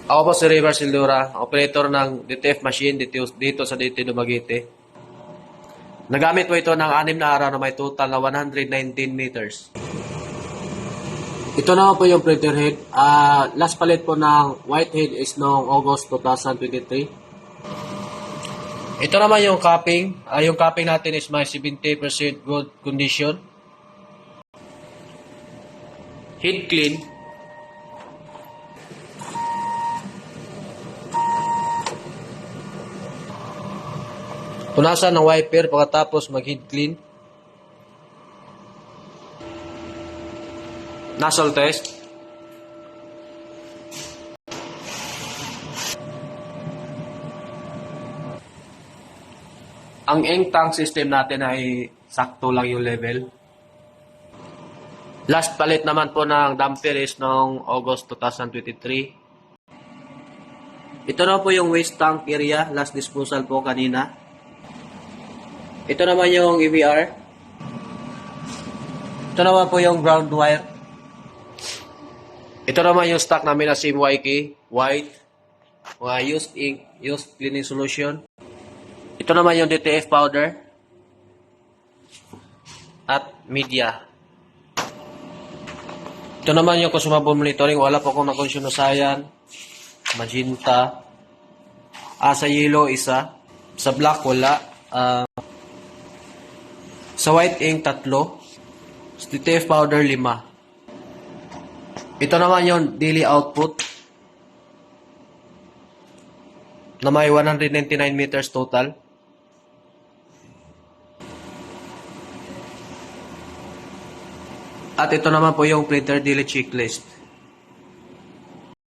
Ako po si River Sildura, operator ng DTF machine dito sa DT Dumaguete. Nagamit po ito ng 6 na araw na may total na 119 meters. Ito naman po yung printer head. Last palit po ng white head is noong August 2023. Ito naman yung capping. Yung capping natin is may 70% good condition. Head clean. Punasan ng wiper pagkatapos mag-head clean. Nozzle test. Ang ink tank system natin ay sakto lang yung level. Last palit naman po ng damper is noong August 2023. Ito na po yung waste tank area, last disposal po kanina. Ito naman yung EVR. Ito naman po yung ground wire. Ito naman yung stock namin na SIM-YK, white, used ink, used cleaning solution. Ito naman yung DTF powder at media. Ito naman yung consumable monitoring. Wala po akong nakonsunosayan. Magenta. Sa yellow isa. Sa black wala. Sa white ink 3. Sa DTF powder 5. Ito naman yung daily output na may 199 meters total. At ito naman po yung printer daily checklist.